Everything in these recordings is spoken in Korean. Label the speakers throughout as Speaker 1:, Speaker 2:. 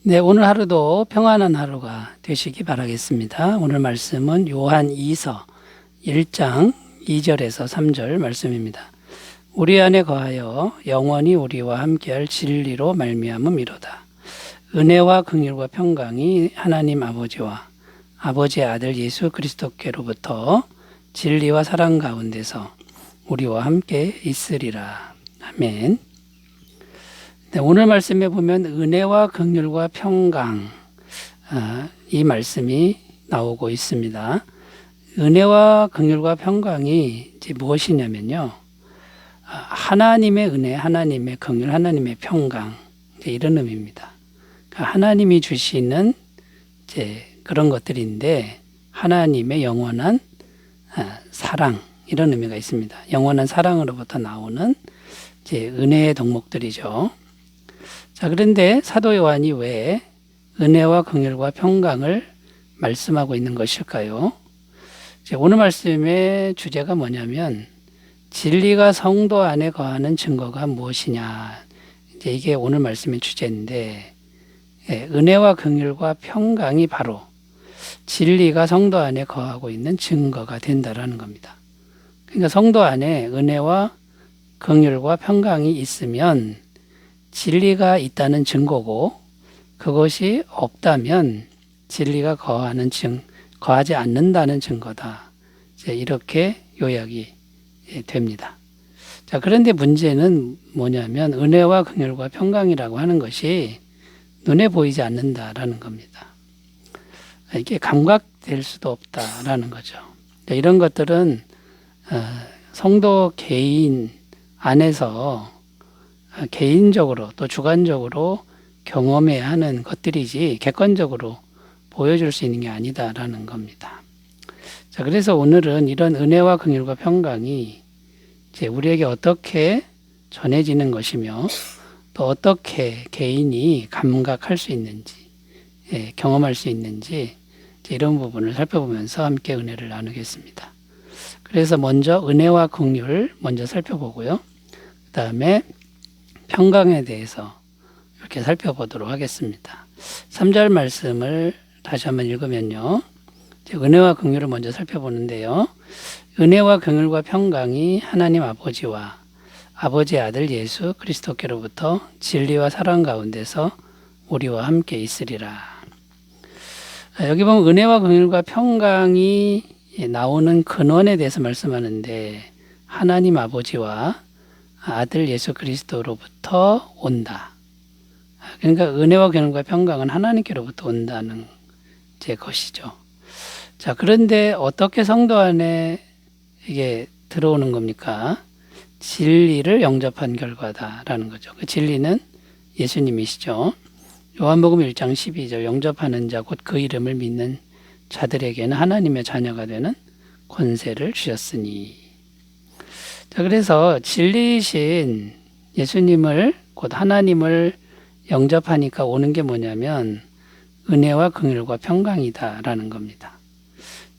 Speaker 1: 네, 오늘 하루도 평안한 하루가 되시기 바라겠습니다. 오늘 말씀은 요한 2서 1장 2절에서 3절 말씀입니다. 우리 안에 거하여 영원히 우리와 함께할 진리로 말미암음이로다. 은혜와 긍휼과 평강이 하나님 아버지와 아버지의 아들 예수 그리스도께로부터 진리와 사랑 가운데서 우리와 함께 있으리라. 아멘. 네, 오늘 말씀에 보면 은혜와 긍휼과 평강 이 말씀이 나오고 있습니다. 은혜와 긍휼과 평강이 이제 무엇이냐면요, 하나님의 은혜, 하나님의 긍휼, 하나님의 평강, 이제 이런 의미입니다. 그러니까 하나님이 주시는 이제 그런 것들인데, 하나님의 영원한 사랑, 이런 의미가 있습니다. 영원한 사랑으로부터 나오는 이제 은혜의 덕목들이죠. 자, 그런데 사도 요한이 왜 은혜와 긍휼과 평강을 말씀하고 있는 것일까요? 오늘 말씀의 주제가 뭐냐면, 진리가 성도 안에 거하는 증거가 무엇이냐, 이제 이게 오늘 말씀의 주제인데, 은혜와 긍휼과 평강이 바로 진리가 성도 안에 거하고 있는 증거가 된다라는 겁니다. 그러니까 성도 안에 은혜와 긍휼과 평강이 있으면 진리가 있다는 증거고, 그것이 없다면 진리가 거하지 않는다는 증거다. 이렇게 요약이 됩니다. 자, 그런데 문제는 뭐냐면, 은혜와 긍휼과 평강이라고 하는 것이 눈에 보이지 않는다라는 겁니다. 이게 감각될 수도 없다라는 거죠. 이런 것들은 성도 개인 안에서 개인적으로 또 주관적으로 경험해야 하는 것들이지 객관적으로 보여줄 수 있는 게 아니다라는 겁니다. 자, 그래서 오늘은 이런 은혜와 긍휼과 평강이 이제 우리에게 어떻게 전해지는 것이며, 또 어떻게 개인이 감각할 수 있는지, 경험할 수 있는지, 이런 부분을 살펴보면서 함께 은혜를 나누겠습니다. 그래서 먼저 은혜와 긍휼 먼저 살펴보고요. 그 다음에 평강에 대해서 이렇게 살펴보도록 하겠습니다. 3절 말씀을 다시 한번 읽으면요, 은혜와 긍휼을 먼저 살펴보는데요. 은혜와 긍휼과 평강이 하나님 아버지와 아버지의 아들 예수 그리스도께로부터 진리와 사랑 가운데서 우리와 함께 있으리라. 여기 보면 은혜와 긍휼과 평강이 나오는 근원에 대해서 말씀하는데, 하나님 아버지와 아들 예수 그리스도로부터 온다. 그러니까 은혜와 긍휼과 평강은 하나님께로부터 온다는 것이죠. 자, 그런데 어떻게 성도 안에 이게 들어오는 겁니까? 진리를 영접한 결과다라는 거죠. 그 진리는 예수님이시죠. 요한복음 1장 12절, 영접하는 자 곧 그 이름을 믿는 자들에게는 하나님의 자녀가 되는 권세를 주셨으니. 자, 그래서 진리이신 예수님을, 곧 하나님을 영접하니까 오는 게 뭐냐면 은혜와 긍휼과 평강이다라는 겁니다.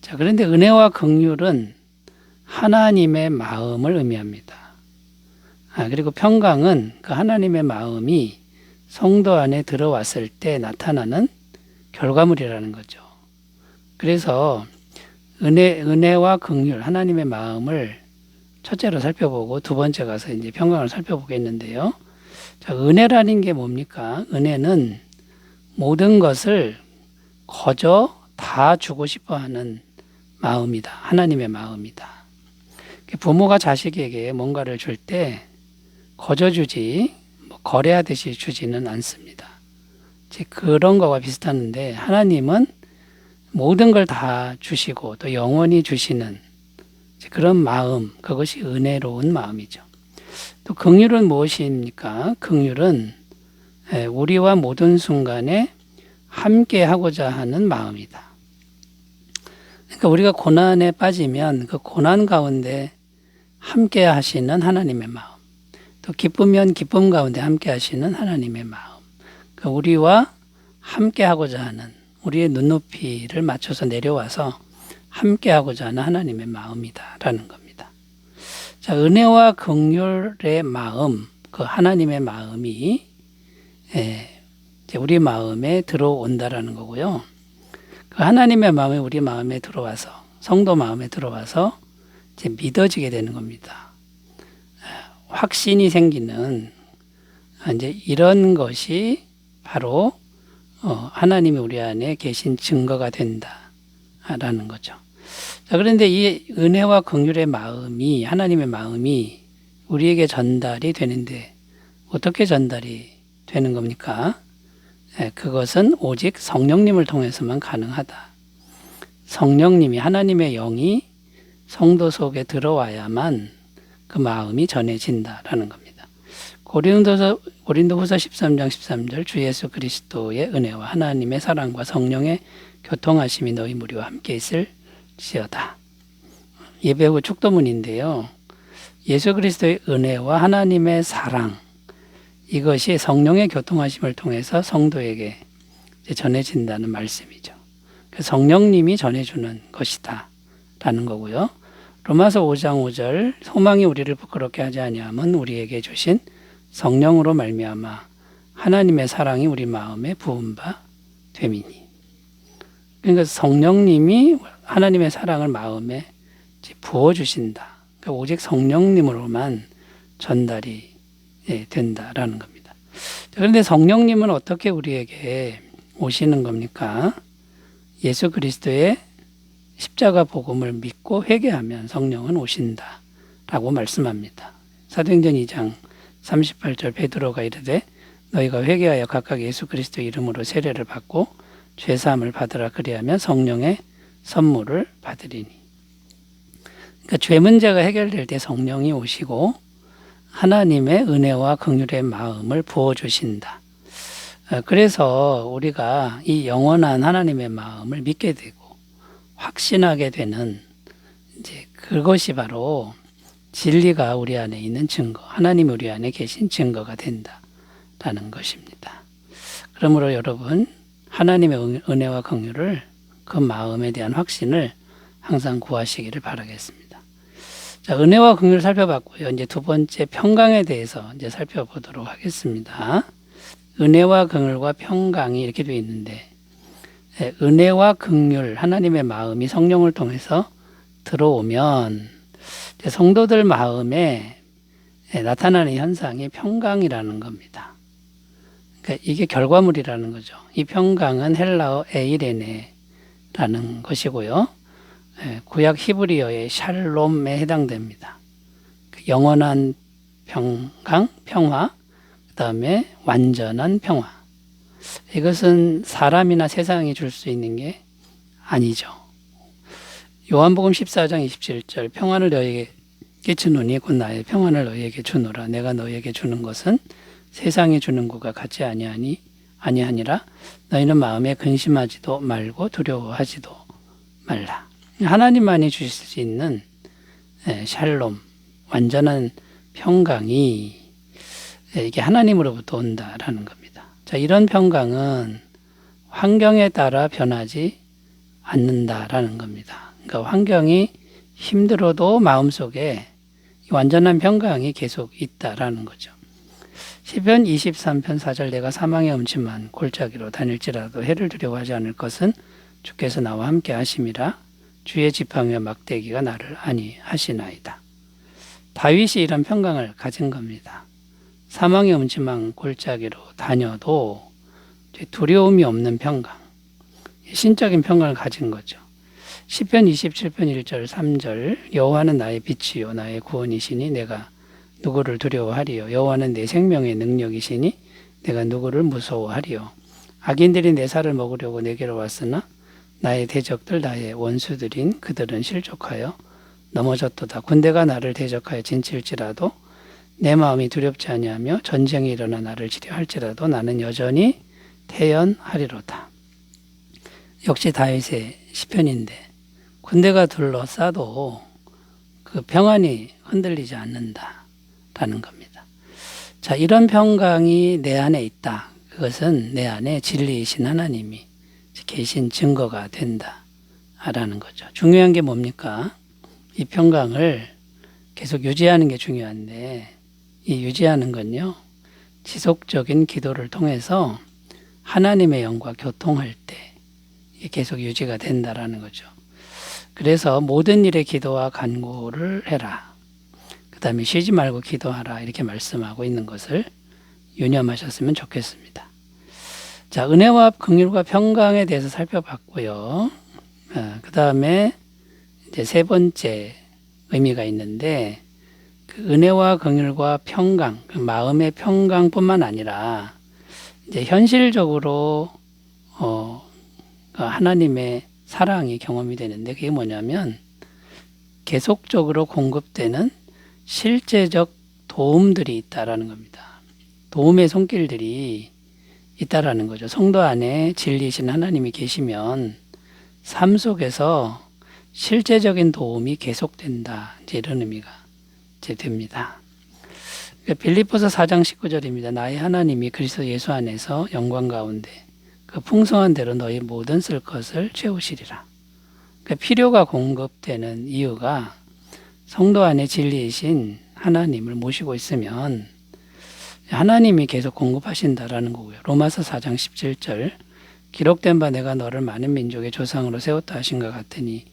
Speaker 1: 자, 그런데 은혜와 긍휼은 하나님의 마음을 의미합니다. 그리고 평강은 그 하나님의 마음이 성도 안에 들어왔을 때 나타나는 결과물이라는 거죠. 그래서 은혜와 긍휼, 하나님의 마음을 첫째로 살펴보고 두 번째 가서 이제 평강을 살펴보겠는데요. 자, 은혜라는 게 뭡니까? 은혜는 모든 것을 거저 다 주고 싶어 하는 마음이다. 하나님의 마음이다. 부모가 자식에게 뭔가를 줄 때 거저 주지, 거래하듯이 주지는 않습니다. 그런 거와 비슷한데, 하나님은 모든 걸 다 주시고 또 영원히 주시는 그런 마음, 그것이 은혜로운 마음이죠. 또 긍휼은 무엇입니까? 긍휼은 우리와 모든 순간에 함께 하고자 하는 마음이다. 그러니까 우리가 고난에 빠지면 그 고난 가운데 함께 하시는 하나님의 마음, 또 기쁘면 기쁨 가운데 함께 하시는 하나님의 마음, 그러니까 우리와 함께 하고자 하는, 우리의 눈높이를 맞춰서 내려와서 함께 하고자 하는 하나님의 마음이다라는 겁니다. 자, 은혜와 긍휼의 마음, 그 하나님의 마음이 이제 우리 마음에 들어온다라는 거고요. 그 하나님의 마음이 우리 마음에 들어와서 성도 마음에 들어와서 이제 믿어지게 되는 겁니다. 확신이 생기는 이제 이런 것이 바로 하나님이 우리 안에 계신 증거가 된다라는 거죠. 자, 그런데 이 은혜와 긍휼의 마음이 하나님의 마음이 우리에게 전달이 되는데 어떻게 전달이 되는 겁니까? 그것은 오직 성령님을 통해서만 가능하다. 성령님이 하나님의 영이 성도 속에 들어와야만 그 마음이 전해진다라는 겁니다. 고린도후서 13장 13절 주 예수 그리스도의 은혜와 하나님의 사랑과 성령의 교통하심이 너희 무리와 함께 있을지어다. 예배 후 축도문인데요. 예수 그리스도의 은혜와 하나님의 사랑 이것이 성령의 교통하심을 통해서 성도에게 전해진다는 말씀이죠. 성령님이 전해주는 것이다 라는 거고요. 로마서 5장 5절 소망이 우리를 부끄럽게 하지 아니함은 우리에게 주신 성령으로 말미암아 하나님의 사랑이 우리 마음에 부은 바 됨이니. 그러니까 성령님이 하나님의 사랑을 마음에 부어주신다. 그러니까 오직 성령님으로만 전달이 된다라는 겁니다. 그런데 성령님은 어떻게 우리에게 오시는 겁니까? 예수 그리스도의 십자가 복음을 믿고 회개하면 성령은 오신다라고 말씀합니다. 사도행전 2장 38절 베드로가 이르되 너희가 회개하여 각각 예수 그리스도 이름으로 세례를 받고 죄사함을 받으라 그리하면 성령의 선물을 받으리니. 그러니까 죄 문제가 해결될 때 성령이 오시고 하나님의 은혜와 긍휼의 마음을 부어주신다. 그래서 우리가 이 영원한 하나님의 마음을 믿게 되고 확신하게 되는 이제 그것이 바로 진리가 우리 안에 있는 증거, 하나님 우리 안에 계신 증거가 된다라는 것입니다. 그러므로 여러분 하나님의 은혜와 긍휼을 그 마음에 대한 확신을 항상 구하시기를 바라겠습니다. 자, 은혜와 긍휼을 살펴봤고요. 이제 두 번째 평강에 대해서 이제 살펴보도록 하겠습니다. 은혜와 긍휼과 평강이 이렇게 되어 있는데 은혜와 긍휼 하나님의 마음이 성령을 통해서 들어오면 성도들 마음에 나타나는 현상이 평강이라는 겁니다. 그러니까 이게 결과물이라는 거죠. 이 평강은 헬라어 에이레네라는 것이고요. 구약 히브리어의 샬롬에 해당됩니다. 영원한 평강, 평화, 그 다음에 완전한 평화. 이것은 사람이나 세상이 줄 수 있는 게 아니죠. 요한복음 14장 27절 평안을 너희에게 주노니 곧 나의 평안을 너희에게 주노라. 내가 너희에게 주는 것은 세상이 주는 것과 같지 아니하니라. 너희는 마음에 근심하지도 말고 두려워하지도 말라. 하나님만이 주실 수 있는 샬롬, 완전한 평강이 이게 하나님으로부터 온다라는 겁니다. 자, 이런 평강은 환경에 따라 변하지 않는다라는 겁니다. 그러니까 환경이 힘들어도 마음속에 완전한 평강이 계속 있다라는 거죠. 시편 23편 4절 내가 사망의 음침한 골짜기로 다닐지라도 해를 두려워하지 않을 것은 주께서 나와 함께 하심이라. 주의 지팡이와 막대기가 나를 안위하시나이다. 다윗이 이런 평강을 가진 겁니다. 사망의 음침한 골짜기로 다녀도 두려움이 없는 평강, 신적인 평강을 가진 거죠. 시편 27편 1절 3절 여호와는 나의 빛이요 나의 구원이시니 내가 누구를 두려워하리요. 여호와는 내 생명의 능력이시니 내가 누구를 무서워하리요. 악인들이 내 살을 먹으려고 내게로 왔으나 나의 대적들 나의 원수들인 그들은 실족하여 넘어졌도다. 군대가 나를 대적하여 진칠지라도 내 마음이 두렵지 아니하며 전쟁이 일어나 나를 치려할지라도 나는 여전히 태연하리로다. 역시 다윗의 시편인데 군대가 둘러싸도 그 평안이 흔들리지 않는다라는 겁니다. 자, 이런 평강이 내 안에 있다. 그것은 내 안에 진리이신 하나님이 계신 증거가 된다라는 거죠. 중요한 게 뭡니까? 이 평강을 계속 유지하는 게 중요한데 이 유지하는 건요. 지속적인 기도를 통해서 하나님의 영과 교통할 때 이게 계속 유지가 된다라는 거죠. 그래서 모든 일에 기도와 간구를 해라. 그 다음에 쉬지 말고 기도하라. 이렇게 말씀하고 있는 것을 유념하셨으면 좋겠습니다. 자, 은혜와 긍휼과 평강에 대해서 살펴봤고요. 그 다음에 이제 세 번째 의미가 있는데, 그 은혜와 긍휼과 평강, 그 마음의 평강뿐만 아니라 이제 현실적으로 그 하나님의 사랑이 경험이 되는데, 그게 뭐냐면 계속적으로 공급되는 실제적 도움들이 있다라는 겁니다. 도움의 손길들이 있다라는 거죠. 성도 안에 진리이신 하나님이 계시면 삶 속에서 실제적인 도움이 계속된다. 이제 이런 의미가 이제 됩니다. 빌립보서 4장 19절입니다. 나의 하나님이 그리스도 예수 안에서 영광 가운데 그 풍성한 대로 너희 모든 쓸 것을 채우시리라. 필요가 공급되는 이유가 성도 안에 진리이신 하나님을 모시고 있으면 하나님이 계속 공급하신다라는 거고요. 로마서 4장 17절 기록된 바 내가 너를 많은 민족의 조상으로 세웠다 하신 것 같으니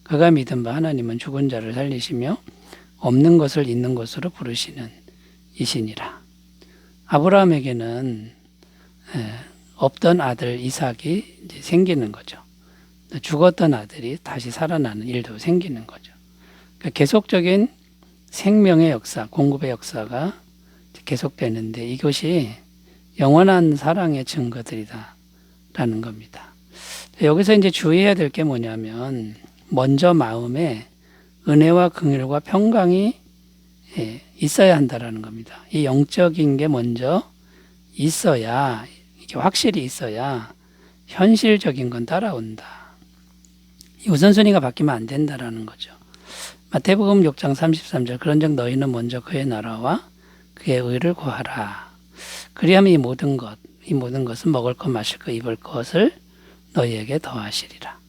Speaker 1: 그가 믿은 바 하나님은 죽은 자를 살리시며 없는 것을 있는 것으로 부르시는 이시니라. 아브라함에게는 없던 아들 이삭이 이제 생기는 거죠. 죽었던 아들이 다시 살아나는 일도 생기는 거죠. 그러니까 계속적인 생명의 역사, 공급의 역사가 계속되는데 이것이 영원한 사랑의 증거들이다라는 겁니다. 여기서 이제 주의해야 될 게 뭐냐면 먼저 마음에 은혜와 긍휼과 평강이 있어야 한다라는 겁니다. 이 영적인 게 먼저 있어야, 이게 확실히 있어야 현실적인 건 따라온다. 이 우선순위가 바뀌면 안 된다라는 거죠. 마태복음 6장 33절 그런즉 너희는 먼저 그의 나라와 그의 의를 구하라. 그리하면 이 모든 것은 먹을 것, 마실 것, 입을 것을 너희에게 더하시리라.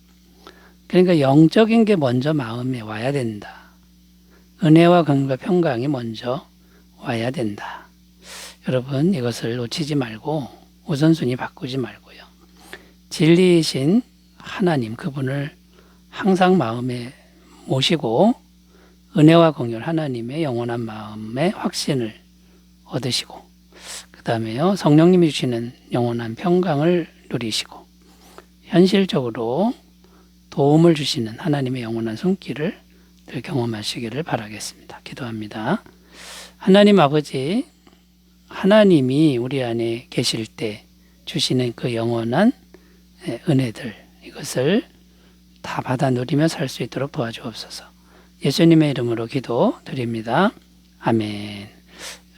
Speaker 1: 그러니까 영적인 게 먼저 마음에 와야 된다. 은혜와 긍휼과 평강이 먼저 와야 된다. 여러분 이것을 놓치지 말고 우선순위 바꾸지 말고요. 진리이신 하나님 그분을 항상 마음에 모시고 은혜와 긍휼 하나님의 영원한 마음의 확신을 얻으시고 그 다음에요 성령님이 주시는 영원한 평강을 누리시고 현실적으로 도움을 주시는 하나님의 영원한 손길을 늘 경험하시기를 바라겠습니다. 기도합니다. 하나님 아버지, 하나님이 우리 안에 계실 때 주시는 그 영원한 은혜들 이것을 다 받아 누리며 살 수 있도록 도와주옵소서. 예수님의 이름으로 기도드립니다. 아멘.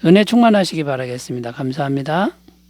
Speaker 1: 은혜 충만하시기 바라겠습니다. 감사합니다.